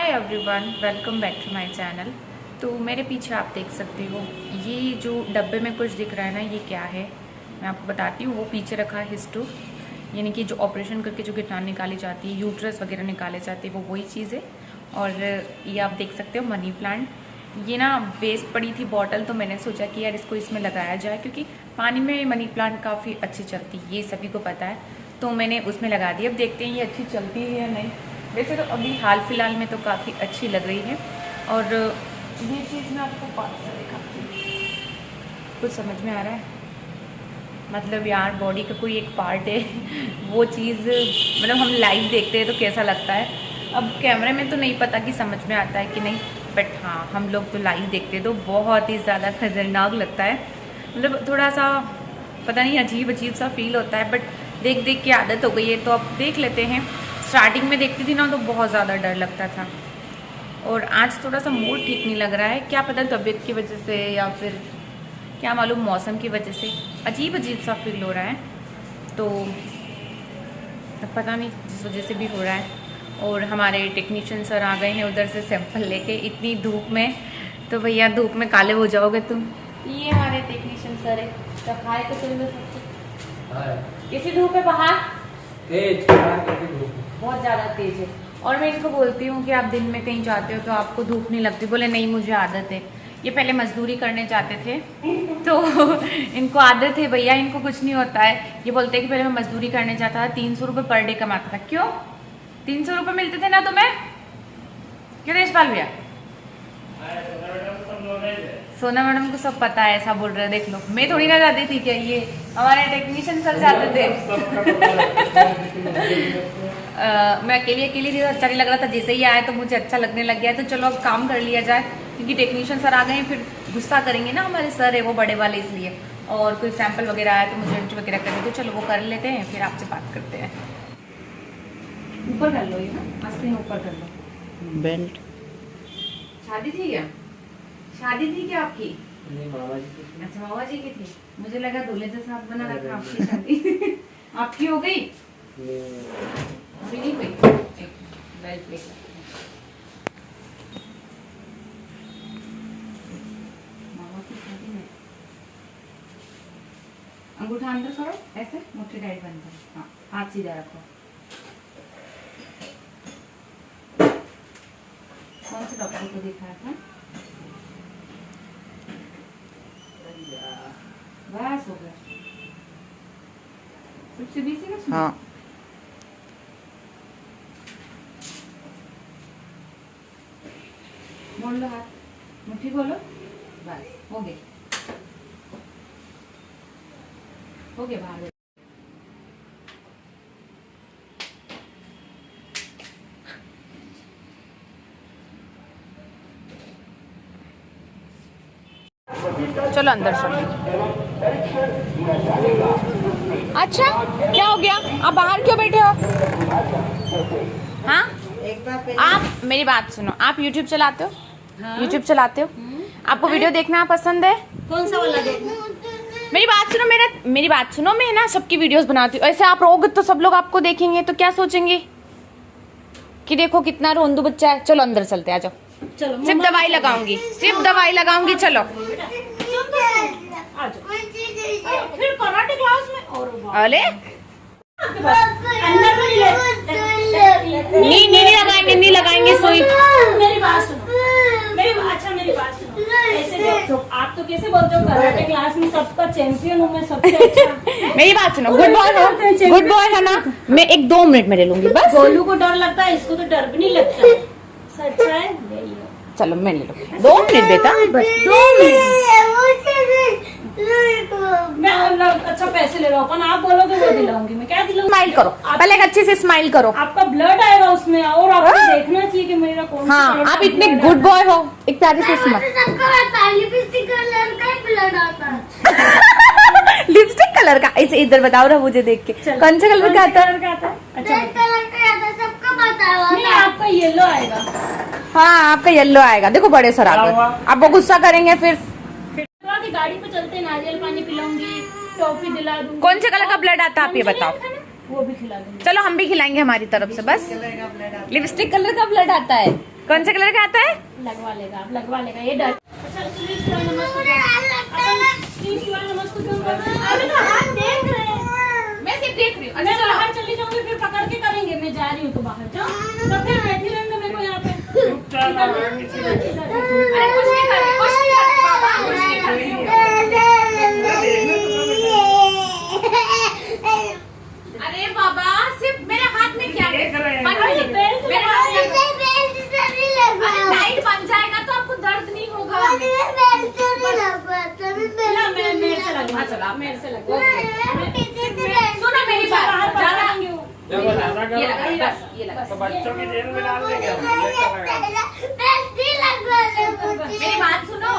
Hi everyone, welcome back to my channel. तो मेरे पीछे आप देख सकते हो ये जो डब्बे में कुछ दिख रहा है ना, ये क्या है मैं आपको बताती हूँ। वो पीछे रखा है हिस्टो, यानी कि जो ऑपरेशन करके जो कीटाणु निकाली जाती है, यूट्रस वगैरह निकाले जाते हैं, वो वही चीज़ है। और ये आप देख सकते हो मनी प्लांट। ये ना वेस्ट पड़ी थी बॉटल, तो मैंने सोचा कि यार इसको इसमें लगाया जाए, क्योंकि पानी में मनी प्लांट काफ़ी अच्छी चलती है, ये सभी को पता है। तो मैंने उसमें लगा दी। अब देखते हैं ये अच्छी चलती है या नहीं। वैसे तो अभी हाल फिलहाल में तो काफ़ी अच्छी लग रही है। और ये चीज़ मैं आपको पास से दिखाती हूँ, कुछ समझ में आ रहा है? मतलब यार बॉडी का कोई एक पार्ट है वो चीज़, मतलब हम लाइव देखते हैं तो कैसा लगता है। अब कैमरे में तो नहीं पता कि समझ में आता है कि नहीं, बट हाँ हम लोग तो लाइव देखते हैं तो बहुत ही ज़्यादा खतरनाक लगता है। मतलब थोड़ा सा पता नहीं अजीब सा फील होता है, बट देख देख के आदत हो गई है तो अब देख लेते हैं। स्टार्टिंग में देखती थी ना तो बहुत ज़्यादा डर लगता था, और आज थोड़ा सा मूड ठीक नहीं लग रहा है। क्या पता तबीयत की वजह से या फिर क्या मालूम मौसम की वजह से अजीब सा फील हो रहा है। तो अब पता नहीं जिस वजह से भी हो रहा है। और हमारे टेक्नीशियन सर आ गए हैं उधर से सैंपल लेके इतनी धूप में। तो भैया धूप में काले हो जाओगे तुम। ये हमारे टेक्नीशियन सर है, सफाई को चल किसी धूप है बाहर तेज, बहुत ज़्यादा तेज है। और मैं इनको बोलती हूँ कि आप दिन में कहीं जाते हो तो आपको धूप नहीं लगती, बोले नहीं मुझे आदत है। ये पहले मजदूरी करने जाते थे तो इनको आदत है भैया, इनको कुछ नहीं होता है। ये बोलते हैं कि पहले मैं मजदूरी करने जाता था, 300 रुपये पर डे कमाता था। क्यों 300 रुपये मिलते थे ना तुम्हें? क्यों देशपाल भैया? सोना मैडम को सब पता है, ऐसा बोल रहे हैं। देख लो, मैं थोड़ी ना जाती थी क्या, ये हमारे टेक्नीशियन सर जाते थे मैं अकेली थी तो अच्छा नहीं लग रहा था। जैसे ही आया तो मुझे अच्छा लगने लग गया। तो चलो अब काम कर लिया जाए, क्योंकि टेक्नीशियन सर आ गए हैं, फिर गुस्सा करेंगे ना। हमारे सर है वो बड़े वाले, इसलिए। और कोई सैंपल वगैरह आया तो मुझे एंट्री वगैरह करनी, तो चलो वो कर लेते हैं, फिर आपसे बात करते हैं। ऊपर कर लो, ये ना आस्ते ऊपर कर लो। बेल्ट शादी थी क्या? शादी थी क्या आपकी? नहीं, मामा जी की। अच्छा मामा जी की थी। मुझे लगा दूल्हे जैसा हाथ बना रखा आपकी शादी आपकी हो गई? अभी नहीं हुई। बेल्ट लेकर मामा की शादी में अंगूठा अंदर करो, ऐसे मुट्ठी टाइट बंद करो। हाँ, हाथ सीधा रखो। कौन से डॉक्टर को दिखाया था? बस हो गया। सबसे बीसी का सुनो। हाँ मोड़ लो हाथ, मुट्ठी खोलो, बस हो गया, हो गया बाहर। चलो अंदर चलो। अच्छा क्या हो गया, आप बाहर क्यों बैठे हो? हाँ आप मेरी बात सुनो, आप YouTube चलाते हो? हाँ? YouTube चलाते हो? आपको वीडियो देखना पसंद है? कौन सा वाला देखना? मेरी बात सुनो, मैं ना सबकी वीडियोस बनाती हूँ। ऐसे आप रहोगे तो सब लोग आपको देखेंगे तो क्या सोचेंगे कि देखो कितना रोंदू बच्चा है। चलो अंदर चलते, आ जाओ। चलो सिर्फ दवाई लगाऊंगी, चलो। फिर कराटे क्लास में और अरे अंदर नहीं लगाएंगे सुई। मेरी बात सुनो, मेरी बात सुनो। ऐसे देखो, आप तो कैसे बोलते हो कराटे क्लास में सबका चैंपियन हूँ मैं, सबसे अच्छा। मेरी बात सुनो, गुड बॉय है ना। मैं 1-2 मिनट में ले लूंगी बस। गोलू को डर लगता है, इसको तो डर भी नहीं लगता। सच है, चलो मैं ले लूंगी 2 मिनट बेटा, बस 2 मिनट। मैं अच्छा पैसे ले रहा हूँ, आप बोलोगे वो दिलाऊंगी। मैं क्या दिलाऊंगी? स्माइल करो, पहले एक अच्छे से स्माइल करो। आपका ब्लड आएगा उसमें, और आपको देखना चाहिए कि मेरा कौन सा हाँ, कलर आप का इतने blood गुड आता बॉय हो, एक प्यारे से स्माइल। लिपस्टिक कलर का, इसे इधर बताओ ना मुझे देख के, कौन से कलर का आता है? अच्छा नहीं, आपका येलो आएगा। हाँ आपका येलो आएगा। देखो बड़े सर आ गए, आप वो गुस्सा करेंगे फिर। गाड़ी पे चलते, नारियल पानी पिलाऊंगी, टॉफी दिला दूंगी। कौन से कलर का ब्लड आता है आप ये बताओ? वो भी खिला दूंगी। चलो हम भी खिलाएंगे हमारी तरफ से। बस लिपस्टिक कलर का ब्लड आता है। कौन से कलर का आता है? लगवा लेगा, आप लगवा लेगा, ये डर। अच्छा श्री शिवाय नमस्ते, अपन श्री शिवाय नमस्ते क्यों कर रहे हैं? अरे तो हाथ देख रहे हैं, मैं सिर्फ देख रही हूँ। अच्छा चलो बाहर चली जाऊंगी, फिर पकड़ के करेंगे, मैं जा रही हूँ तो बाहर जाओ, तो फिर बैठी रहेंगे मेरे को यहाँ पे। अरे कुछ नहीं कर रही, कुछ नहीं कर रही पापा, कुछ नहीं कर रही। अरे बाबा सिर्फ मेरे हाथ में क्या है? मेरे हाथ में लाइट बन जाएगा तो आपको दर्द नहीं होगा। मेरे से लगवा, चलो आप मेरे से लगवा। सुनो मेरी बात, ज्यादा ये लगा तो बच्चों की जेल में डाल देंगे। मेरी बात सुनो।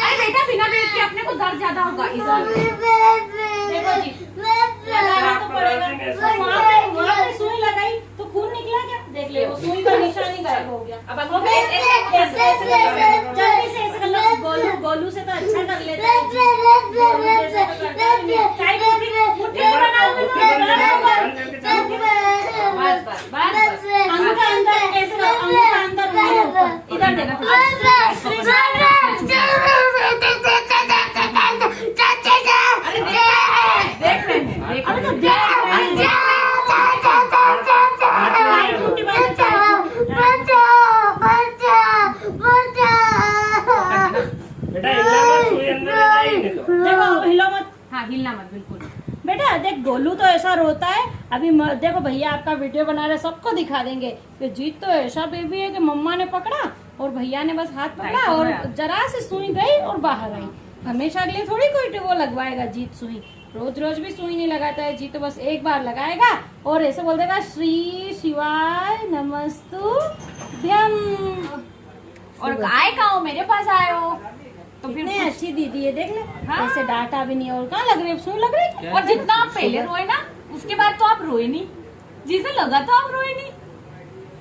अरे बेटा बिना बेल्ट के अपने को दर्द ज्यादा होगा इसलिए। देखो जी, लगाना तो पड़ेगा। वहाँ पे सुई लगाई तो खून निकला क्या? देख ले, वो सुई का निशान ही गायब हो गया। अब आपको ऐसे जल्दी से ऐसे कर लो। गोलू से तो अच्छा कर लेते हैं जी। गोलू जैसे तो करता ही नहीं। टाइट मुट्ठी बनाओ, बस। अंगूठा अंदर ऐसे करो, अंगूठा अंदर नहीं ऊपर। इधर देना। देख रहे हैं। अरे तो देख रहे हैं। टाइट मुट्ठी बांधो, बेटा हिलना मत, सुई अंदर ले जाएगी तो। देखो हिलो मत। हाँ हिलना मत बिल्कुल। बेटा देख, गोलू तो ऐसा रोता है। अभी देखो भैया आपका वीडियो बना रहे, सबको दिखा देंगे कि जीत तो ऐसा बेबी है कि मम्मा ने पकड़ा और भैया ने बस हाथ पकड़ा और जरा से सुई गई और बाहर आई। हमेशा के लिए थोड़ी कोई वो लगवाएगा जीत सुई, रोज रोज भी सुई नहीं लगाता है जीत, तो बस एक बार लगाएगा और ऐसे बोल देगा श्री शिवाय नमस्तुभ्यम। और आए कहाँ हो, मेरे पास आए हो तो फिर कितनी अच्छी दीदी है, देख ले। हाँ। ऐसे डांटा भी नहीं। और कहाँ लग रही है सुई, लग रही है? और जितना आप पहले रोए ना उसके बाद तो आप रोए नहीं, जिसे लगा था आप रोए नहीं,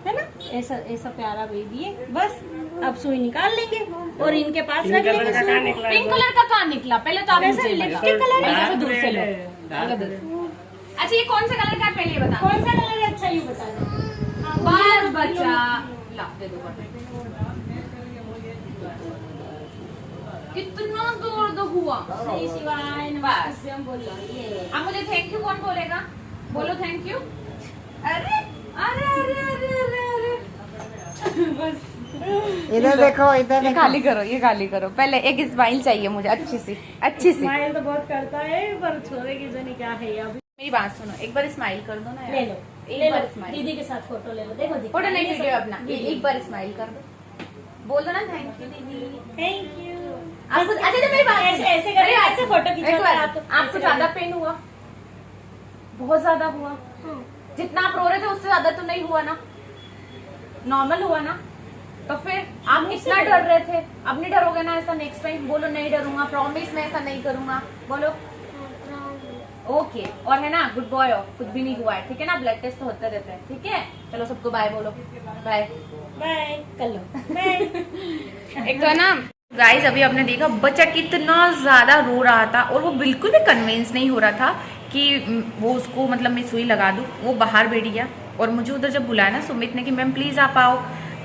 है ना? ऐसा ऐसा प्यारा बेबी है। बस अब सुई निकाल लेंगे और इनके पास रख कलर लेंगे का सुई। कहाँ निकला? पिंक कलर का कहाँ निकला? पहले तो आप वैसे मुझे लिपस्टिक बताओ। कलर पहले है। तो दूर से लो। अच्छा ये कौन सा कलर का है पहले ये बताओ। कौन सा कलर है? अच्छा ये बता दो। बस बच्चा ला दे दो बटन। कितना दर्द हुआ। श्री शिवाय नमस्तुभ्यम बोलो ये। अब मुझे थैंक यू कौन बोलेगा? बोलो थैंक यू। अरे अरे अरे अरे अरे अरे बस इधर देखो, इधर ये देखो। खाली करो, ये खाली करो। पहले एक स्माइल चाहिए मुझे अच्छी सी, अच्छी सी। स्माइल तो बहुत करता है पर छोड़ेगी जो नहीं, क्या है ये अभी। मेरी बात सुनो, एक बार स्माइल कर दो ना यार। ले लो, एक ले बार लो। स्माइल। दीदी के साथ फोटो ले लो। देखो फोटो नहीं, ये वीडियो सब- अपना। वीडियो। एक बार स्माइल कर दो, बोल दो ना थैंक यू दीदी। Thank you. आपको अच्छा तो मेरी बात ऐसे ऐसे करके ऐसे फोटो खिंचाते हैं आप तो। आपको ज्यादा पेन हुआ? बहुत ज्यादा हुआ? जितना आप रो रहे थे उससे ज्यादा तो नहीं हुआ ना? नॉर्मल हुआ ना? तो फिर आप इतना डर रहे थे, अब नहीं डरोगे ना ऐसा नेक्स्ट टाइम? बोलो नहीं डरूंगा, प्रॉमिस मैं ऐसा नहीं करूंगा, बोलो। ओके और है ना गुड बॉय हो, कुछ भी नहीं हुआ है, ठीक है ना? ब्लड टेस्ट तो होते रहते हैं, ठीक है? चलो सबको बाय बोलो, बाय बाय कर लो बाय। एक तो है ना गाइस, अभी आपने देखा बच्चा कितना ज्यादा रो रहा था और वो बिल्कुल भी कन्विंस नहीं हो रहा था कि वो उसको मतलब मैं सुई लगा दूं। वो बाहर बैठ गया और मुझे उधर जब बुलाया ना सुमित ने कि मैम प्लीज आप आओ,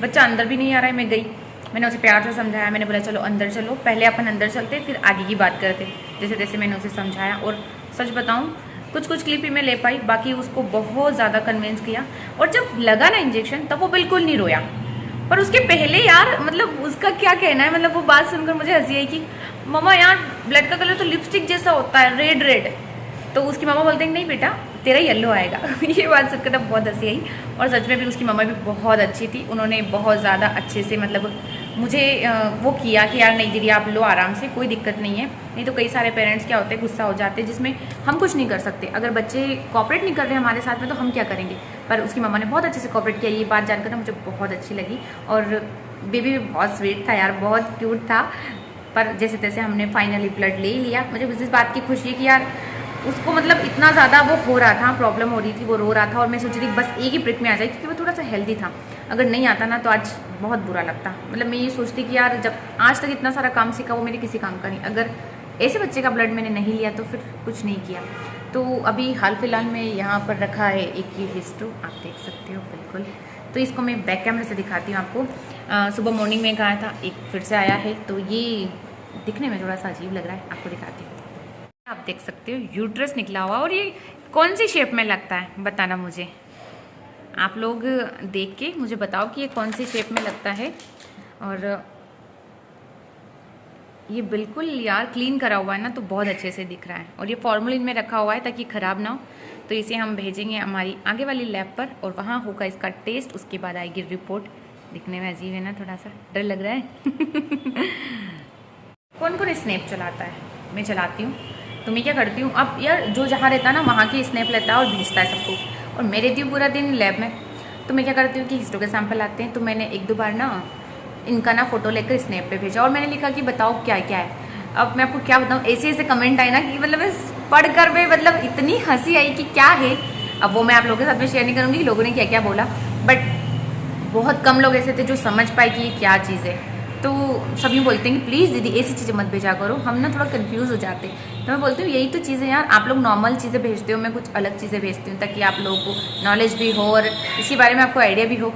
बच्चा अंदर भी नहीं आ रहा है। मैं गई, मैंने उसे प्यार से समझाया, मैंने बोला चलो अंदर चलो, पहले अपन अंदर चलते फिर आगे की बात करते। जैसे तैसे मैंने उसे समझाया और सच बताऊं कुछ कुछ क्लिप ही मैं ले पाई, बाकी उसको बहुत ज़्यादा कन्विंस किया। और जब लगा ना इंजेक्शन तब वो बिल्कुल नहीं रोया, पर उसके पहले यार मतलब उसका क्या कहना है, मतलब वो बात सुनकर मुझे हंसी आई कि मम्मा यार ब्लड का कलर तो लिपस्टिक जैसा होता है, रेड रेड। तो उसकी मम्मा बोलते हैं नहीं बेटा तेरा येलो आएगा। ये बात सुनकर तब बहुत हंसी आई। और सच में भी उसकी मम्मा भी बहुत अच्छी थी, उन्होंने बहुत ज़्यादा अच्छे से मतलब मुझे वो किया कि यार नहीं दीदी आप लो आराम से, कोई दिक्कत नहीं है। नहीं तो कई सारे पेरेंट्स क्या होते हैं गुस्सा हो जाते हैं, जिसमें हम कुछ नहीं कर सकते। अगर बच्चे कॉपरेट नहीं कर रहे हमारे साथ में तो हम क्या करेंगे। पर उसकी मम्मा ने बहुत अच्छे से कॉपरेट किया, ये बात जानकर ना मुझे बहुत अच्छी लगी। और बेबी भी बहुत स्वीट था यार, बहुत क्यूट था। पर जैसे तैसे हमने फाइनली ब्लड ले लिया। मुझे इस बात की खुशी है कि यार उसको मतलब इतना ज़्यादा वो हो रहा था, प्रॉब्लम हो रही थी, वो रो रहा था और मैं सोची थी बस एक ही प्रिक में आ जाए, क्योंकि वो थोड़ा सा हेल्दी था। अगर नहीं आता ना तो आज बहुत बुरा लगता। मतलब मैं ये सोचती कि यार जब आज तक इतना सारा काम सीखा वो मेरे किसी काम का नहीं, अगर ऐसे बच्चे का ब्लड मैंने नहीं लिया तो फिर कुछ नहीं किया। तो अभी हाल फिलहाल में यहाँ पर रखा है एक ये हिस्टो, आप देख सकते हो बिल्कुल तो इसको मैं बैक कैमरे से दिखाती हूँ आपको। सुबह मॉर्निंग में गाया था, एक फिर से आया है, तो ये दिखने में थोड़ा सा अजीब लग रहा है, आपको दिखाती हूँ। आप देख सकते हो यूट्रस निकला हुआ, और ये कौन सी शेप में लगता है बताना मुझे, आप लोग देख के मुझे बताओ कि ये कौन सी शेप में लगता है। और ये बिल्कुल यार क्लीन करा हुआ है ना, तो बहुत अच्छे से दिख रहा है, और ये फॉर्मलिन में रखा हुआ है ताकि ख़राब ना हो। तो इसे हम भेजेंगे हमारी आगे वाली लैब पर, और वहाँ होगा इसका टेस्ट, उसके बाद आएगी रिपोर्ट। दिखने में अजीब है ना, थोड़ा सा डर लग रहा है। कौन कौन स्नैप चलाता है? मैं चलाती हूँ। तो मैं क्या करती हूँ, अब यार जो जहाँ रहता है ना वहाँ की स्नैप लेता है और भेजता है सबको, और मैं रहती हूँ पूरा दिन लैब में। तो मैं क्या करती हूँ कि हिस्टो के सैंपल आते हैं, तो मैंने एक दो बार ना इनका ना फ़ोटो लेकर स्नैप पे भेजा, और मैंने लिखा कि बताओ क्या क्या है। अब मैं आपको क्या बताऊँ, ऐसे ऐसे कमेंट आए ना कि मतलब पढ़ कर में मतलब इतनी हंसी आई कि क्या है। अब वो मैं आप लोगों के साथ में शेयर नहीं करूँगी कि लोगों ने क्या क्या बोला, बट बहुत कम लोग ऐसे थे जो समझ पाए कि ये क्या चीज़ है। तो सभी बोलते हैं कि प्लीज़ दीदी ऐसी चीज़ें मत भेजा करो, हम ना थोड़ा कंफ्यूज हो जाते हैं। तो मैं बोलती हूँ यही तो चीज़ें यार, आप लोग नॉर्मल चीज़ें भेजते हो, मैं कुछ अलग चीज़ें भेजती हूँ ताकि आप लोगों को नॉलेज भी हो और इसके बारे में आपको आइडिया भी हो।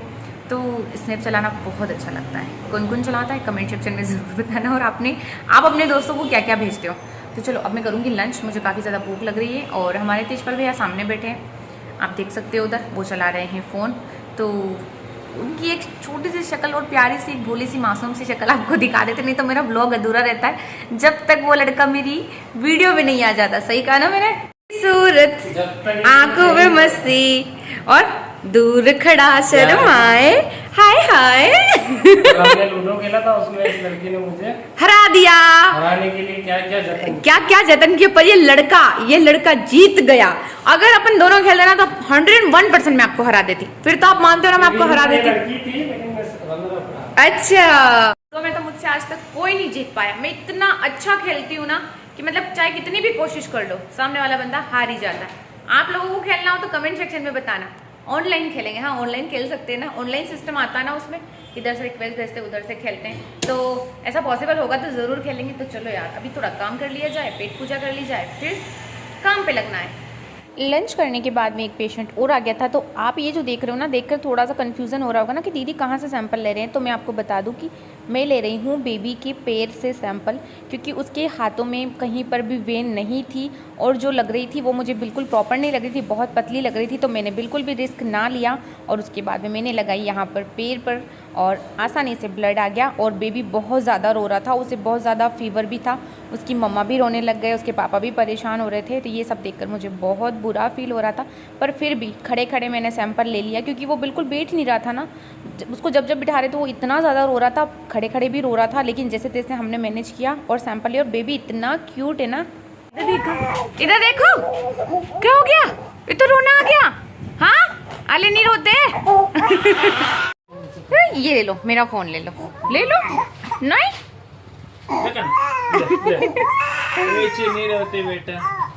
तो स्नैप चलाना बहुत अच्छा लगता है। कौन कौन चलाता है कमेंट सेक्शन में ज़रूर बताना, और आप अपने दोस्तों को क्या क्या भेजते हो। तो चलो अब मैं करूँगी लंच, मुझे काफ़ी ज़्यादा भूख लग रही है। और हमारे तेजपाल भैया सामने बैठे हैं, आप देख सकते हो उधर, वो चला रहे हैं फ़ोन। तो उनकी एक छोटी सी शक्ल और प्यारी सी एक भोली सी मासूम सी शक्ल आपको दिखा देते, नहीं तो मेरा ब्लॉग अधूरा रहता है जब तक वो लड़का मेरी वीडियो में नहीं आ जाता। सही कहा ना मैंने? सूरत आंखों में मस्ती और दूर खड़ा शर्माए, हाय हाय। हमने लूडो खेला था, उसमें इस लड़की ने मुझे हरा दिया। हराने के लिए क्या क्या जतन किया, पर ये लड़का जीत गया। अगर अपन दोनों खेल ना तो 101% मैं आपको हरा देती। फिर तो आप मानते हो ना मैं आपको हरा देती। लड़की थी लेकिन मैं अच्छा, तो मैं तो मुझसे आज तक कोई नहीं जीत पाया। मैं इतना अच्छा खेलती हूँ ना कि मतलब चाहे कितनी भी कोशिश कर लो, सामने वाला बंदा हार ही जाता है। आप लोगों को खेलना हो तो कमेंट सेक्शन में बताना। ऑनलाइन खेलेंगे, हाँ ऑनलाइन खेल सकते हैं ना, ऑनलाइन सिस्टम आता है ना, उसमें इधर से रिक्वेस्ट भेजते उधर से खेलते हैं। तो ऐसा पॉसिबल होगा तो ज़रूर खेलेंगे। तो चलो यार अभी थोड़ा काम कर लिया जाए, पेट पूजा कर ली जाए, फिर काम पे लगना है। लंच करने के बाद में एक पेशेंट और आ गया था। तो आप ये जो देख रहे हो ना, देखकर थोड़ा सा कन्फ्यूज़न हो रहा होगा ना कि दीदी कहाँ से सैंपल ले रहे हैं। तो मैं आपको बता दूं कि मैं ले रही हूँ बेबी के पैर से सैंपल, क्योंकि उसके हाथों में कहीं पर भी वेन नहीं थी, और जो लग रही थी वो मुझे बिल्कुल प्रॉपर नहीं लग रही थी, बहुत पतली लग रही थी। तो मैंने बिल्कुल भी रिस्क ना लिया, और उसके बाद में मैंने लगाई यहाँ पर पैर पर, और आसानी से ब्लड आ गया। और बेबी बहुत ज़्यादा रो रहा था, उसे बहुत ज़्यादा फीवर भी था, उसकी मम्मा भी रोने लग गए, उसके पापा भी परेशान हो रहे थे। तो ये सब देखकर मुझे बहुत बुरा फील हो रहा था, पर फिर भी खड़े खड़े मैंने सैंपल ले लिया, क्योंकि वो बिल्कुल बैठ नहीं रहा था ना। उसको जब जब बिठा रहे थे वो इतना ज़्यादा रो रहा था, खड़े खड़े भी रो रहा था, लेकिन जैसे तैसे हमने मैनेज किया और सैंपल लिया। और बेबी इतना क्यूट है ना, इधर देखो क्या हो गया, ये तो रोना आ गया। हाँ अले नहीं रोते। ये ले लो, मेरा फोन ले लो, ले लो। नहीं नीचे नहीं रहते बेटा।